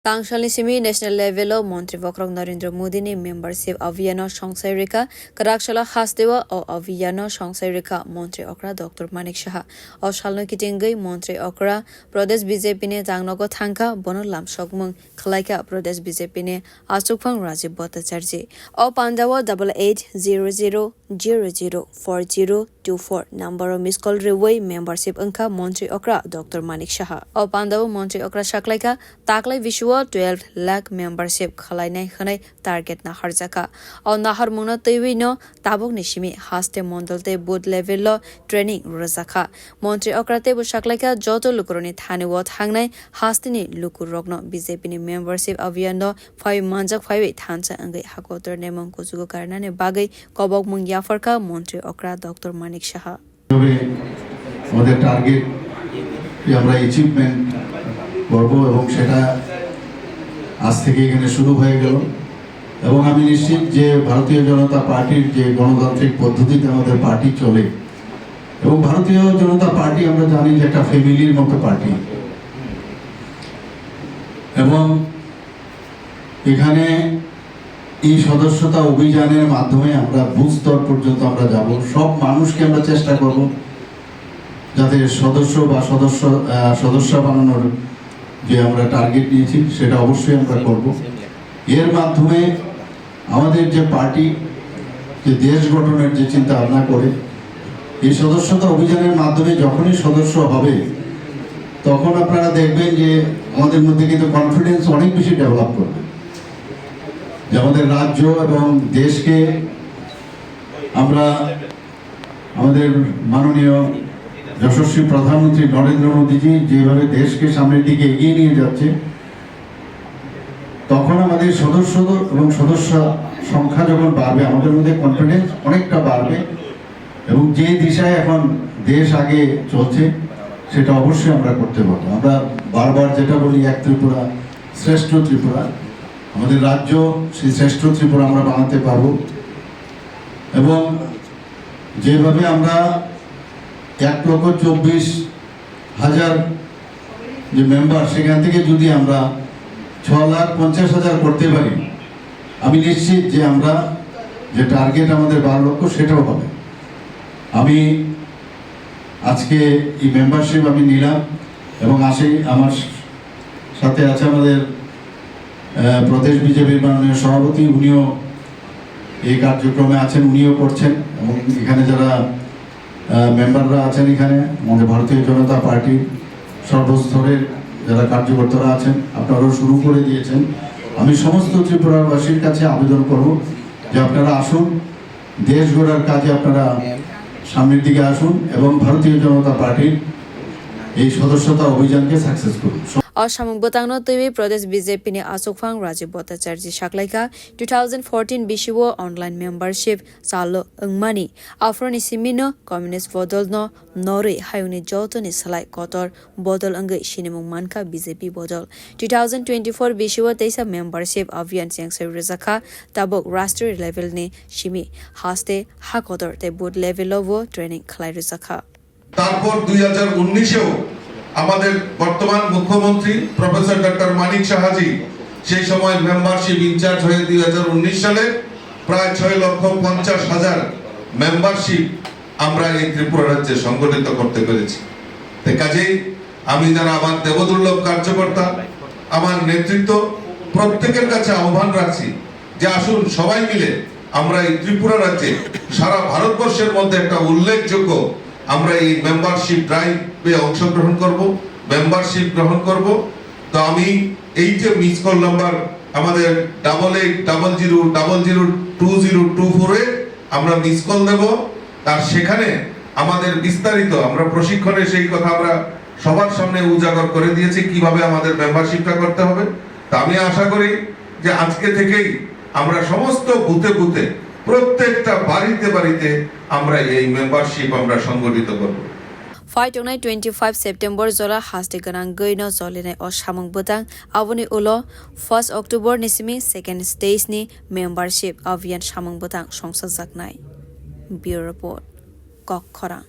Tangshali Simi National Level of Montri Vakrong Narendra Modi ni membership Aviano Shongsai Rika Karakshala Hasdewa o Aviano Shongsai Rika Montri Okra Dr. Manik Shaha o Shalno Kitingai Montri Okra Pradesh BJP ne Jangnogo Thanka Bonolam Shokmung Khlaika Pradesh BJP ne Asukphang Rajib Bhattacharya o Pandawa 8800004024 number of miss call reway membership Anka Montri Okra Dr. Manik Shaha o Pandawa Montri Okra Shaklaika Taklai Vishwa 12 lakh membership khalainai khanai target na harjaka au nahar mungna teiwi no tabuk nishimi haste mondolte boot level lo training rajaka montri okrate bu shaklaika joto lukuroni thani wo thangnai hastini lukur rogno BJP ni membership avian no 5 manjak 5 thancha angai hakotor nemong kujugo karnane bagai kobok mung yafarka montri okra Dr. Manik Shaha আমাদের target আমরা achievement করব এবং সেটা আজ থেকে এখানে শুরু হয়ে গেল এবং আমি নিশ্চিত যে ভারতীয় জনতা পার্টির যে গণতান্ত্রিক পদ্ধতিতে আমাদের পার্টি চলে এবং ভারতীয় জনতা পার্টি আমরা জানি যে একটা ফ্যামিলির মতো পার্টি এবং এখানে এই সদস্যতা অভিযানের মাধ্যমে আমরা বুথ স্তর পর্যন্ত আমরা যাব সব মানুষকে আমরা চেষ্টা করব যাতে সদস্য বানানোর যে আমরা টার্গেট নিয়েছি সেটা অবশ্যই আমরা করব এর মাধ্যমে আমাদের যে পার্টি যে দেশ গঠনের যে চিন্তা ভাবনা করে এই সদস্যতা অভিযানের মাধ্যমে যখনই সদস্য হবে তখন আপনারা দেখবেন যে আমাদের মধ্যে কিন্তু কনফিডেন্স অনেক বেশি ডেভেলপ করবে যে আমাদের রাজ্য এবং দেশকে আমরা আমাদের মাননীয় যশস্বী প্রধানমন্ত্রী নরেন্দ্র মোদীজি যেভাবে দেশকে সামনের দিকে এগিয়ে নিয়ে যাচ্ছে তখন আমাদের সদস্য এবং সদস্য সংখ্যা যখন বাড়বে আমাদের মধ্যে কনফিডেন্স অনেকটা বাড়বে এবং যে দিশায় এখন দেশ আগে চলছে সেটা অবশ্যই আমরা করতে পারবো আমরা বারবার যেটা বলি এক ত্রিপুরা শ্রেষ্ঠ ত্রিপুরা আমাদের রাজ্য সেই শ্রেষ্ঠ ত্রিপুরা আমরা বানাতে পারবো এবং যেভাবে আমরা 1,24,000 যে মেম্বার সেখান থেকে যদি আমরা 6,50,000 করতে পারি আমি নিশ্চিত যে আমরা যে টার্গেট আমাদের 12 লক্ষ সেটাও হবে আমি আজকে এই মেম্বারশিপ আমি নিলাম এবং আমার সাথে আছে আমাদের প্রদেশ বিজেপির মাননীয় সভাপতি উনিও এই কার্যক্রমে আছেন উনিও করছেন এবং এখানে যারা মেম্বাররা আছেন এখানে আমাদের ভারতীয় জনতা পার্টির সর্বস্তরের যারা কার্যকর্তারা আছেন আপনারাও শুরু করে দিয়েছেন আমি সমস্ত ত্রিপুরাবাসীর কাছে আবেদন করব যে আপনারা আসুন দেশ গড়ার কাজে আপনারা সামনের দিকে আসুন এবং ভারতীয় জনতা পার্টির এই সদস্যতা অভিযানকে সাকসেস করুন Ashamung Botangno Tiwi Pradesh BJP ni Asukphang Rajib Bhattacharya Shaklaika 2014 Bishiwo online membership Salo Angmani Afroni Simino Communist Bodolno Nori Hayuni Jotoni Salai Kotor Bodol Angai Shinimung Manka BJP Bodol 2024 Bishiwo Teisa membership Avian Siangsai Rizaka Tabok Rastriya level ni Shimi Haste Hakotor te boot level ovo training Khlai Rizaka তারপর 2019-এও আমাদের বর্তমান মুখ্যমন্ত্রী professor doctor মানিক সাহাজি সেই সময় membership in charge হয়ে 2019 সালে প্রায় 6,50,000 membership আমরা এই ত্রিপুরা রাজ্যে সংগঠিত করতে পেরেছি তাই কাজেই আমি যারা আমার দেবদুর্লভ কার্যকর্তা আমার নেতৃত্ব প্রত্যেকের কাছে আহ্বান রাখছি যে আসুন সবাই মিলে আমরা এই ত্রিপুরা রাজ্যে সারা ভারতবর্ষের মধ্যে একটা উল্লেখযোগ্য আমরা এই মেম্বারশিপ ড্রাইভে অংশগ্রহণ করব মেম্বারশিপ গ্রহণ করব তো আমি এই যে মিস কল নাম্বার আমাদের 8800002024 এ আমরা মিস কল দেব আর সেখানে আমাদের বিস্তারিত আমরা প্রশিক্ষণে সেই কথা আমরা সবার সামনে উজাগর করে দিয়েছি কিভাবে আমাদের মেম্বারশিপটা করতে হবে তা আমি আশা করি যে আজকে থেকেই আমরা সমস্ত বুথে বুথে প্রত্যেকটা বাড়িতে আমরা এই মেম্বারশিপ আমরা সংগঠিত করব Fight on 25 September Zola Haste Ganang Goino Zoline or Shamung Butang Avoni Ulo 1st October Nisimi 2nd stage ni membership Avian Shamung Butang Shongsa Zaknai Bureau Report Kok Khorang